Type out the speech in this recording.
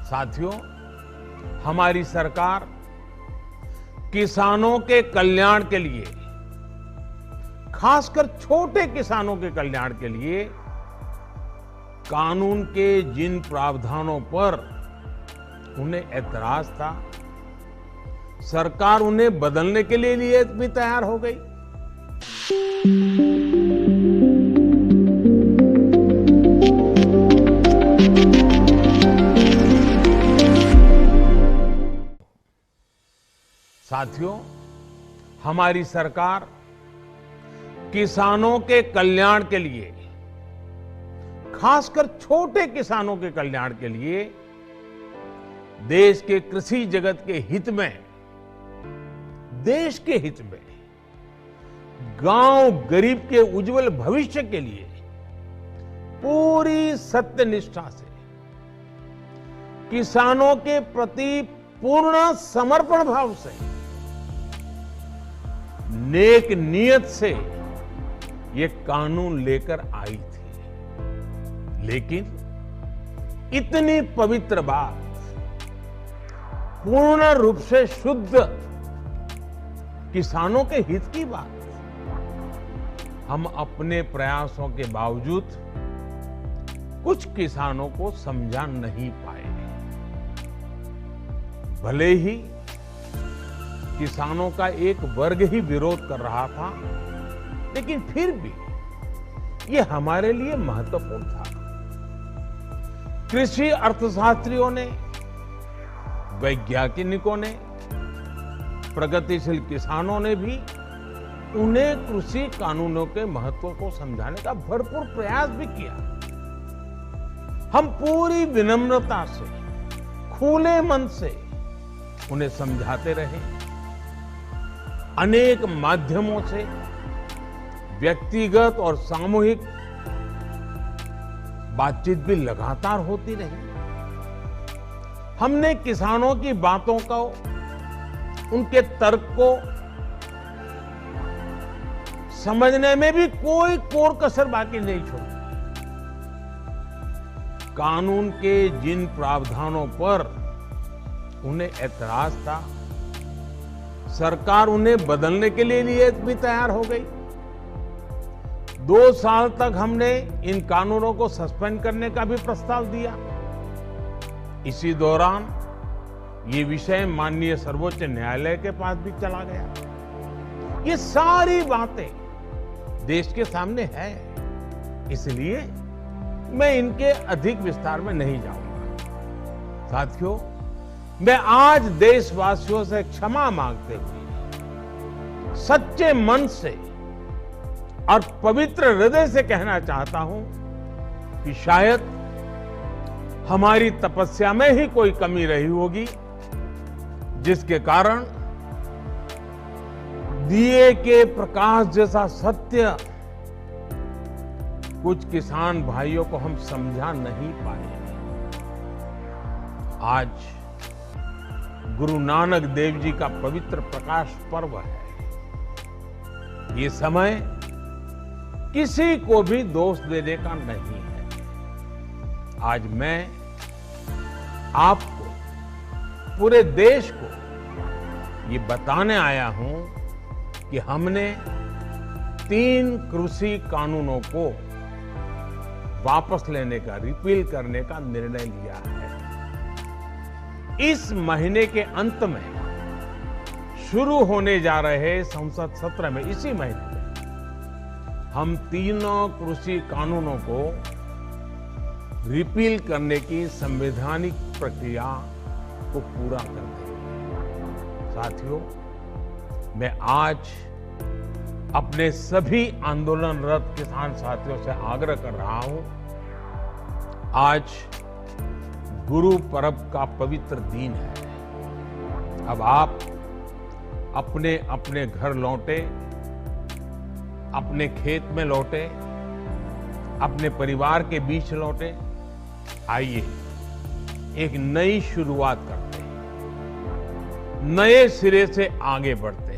साथियों, हमारी सरकार किसानों के कल्याण के लिए, खासकर छोटे किसानों के कल्याण के लिए कानून के जिन प्रावधानों पर उन्हें ऐतराज था, सरकार उन्हें बदलने के लिए भी तैयार हो गई। साथियों, हमारी सरकार किसानों के कल्याण के लिए, खासकर छोटे किसानों के कल्याण के लिए देश के कृषि जगत के हित में, देश के हित में, गांव गरीब के उज्जवल भविष्य के लिए पूरी सत्यनिष्ठा से, किसानों के प्रति पूर्ण समर्पण भाव से, नेक नियत से ये कानून लेकर आई थी। लेकिन इतनी पवित्र बात, पूर्ण रूप से शुद्ध किसानों के हित की बात, हम अपने प्रयासों के बावजूद कुछ किसानों को समझा नहीं पाए। भले ही किसानों का एक वर्ग ही विरोध कर रहा था, लेकिन फिर भी ये हमारे लिए महत्वपूर्ण था। कृषि अर्थशास्त्रियों ने, वैज्ञानिकों ने, प्रगतिशील किसानों ने भी उन्हें कृषि कानूनों के महत्व को समझाने का भरपूर प्रयास भी किया। हम पूरी विनम्रता से, खुले मन से उन्हें समझाते रहे। अनेक माध्यमों से व्यक्तिगत और सामूहिक बातचीत भी लगातार होती रही। हमने किसानों की बातों को, उनके तर्क को समझने में भी कोई कोर कसर बाकी नहीं छोड़ी। कानून के जिन प्रावधानों पर उन्हें ऐतराज था, सरकार उन्हें बदलने के लिए भी तैयार हो गई। 2 साल तक हमने इन कानूनों को सस्पेंड करने का भी प्रस्ताव दिया। इसी दौरान ये विषय माननीय सर्वोच्च न्यायालय के पास भी चला गया। ये सारी बातें देश के सामने है, इसलिए मैं इनके अधिक विस्तार में नहीं जाऊंगा। साथियों, मैं आज देशवासियों से क्षमा मांगते हुए सच्चे मन से और पवित्र हृदय से कहना चाहता हूं कि शायद हमारी तपस्या में ही कोई कमी रही होगी, जिसके कारण दिए के प्रकाश जैसा सत्य कुछ किसान भाइयों को हम समझा नहीं पाए। आज गुरु नानक देव जी का पवित्र प्रकाश पर्व है। ये समय किसी को भी दोष देने का नहीं है। आज मैं आपको, पूरे देश को ये बताने आया हूं कि हमने 3 कृषि कानूनों को वापस लेने का, रिपील करने का निर्णय लिया है। इस महीने के अंत में शुरू होने जा रहे संसद सत्र में, इसी महीने में हम 3 कृषि कानूनों को रिपील करने की संवैधानिक प्रक्रिया को पूरा कर देंगे। साथियों, मैं आज अपने सभी आंदोलनरत किसान साथियों से आग्रह कर रहा हूं, आज गुरु पर्व का पवित्र दिन है। अब आप अपने अपने घर लौटे, अपने खेत में लौटे, अपने परिवार के बीच लौटे। आइए एक नई शुरुआत करते हैं, नए सिरे से आगे बढ़ते हैं।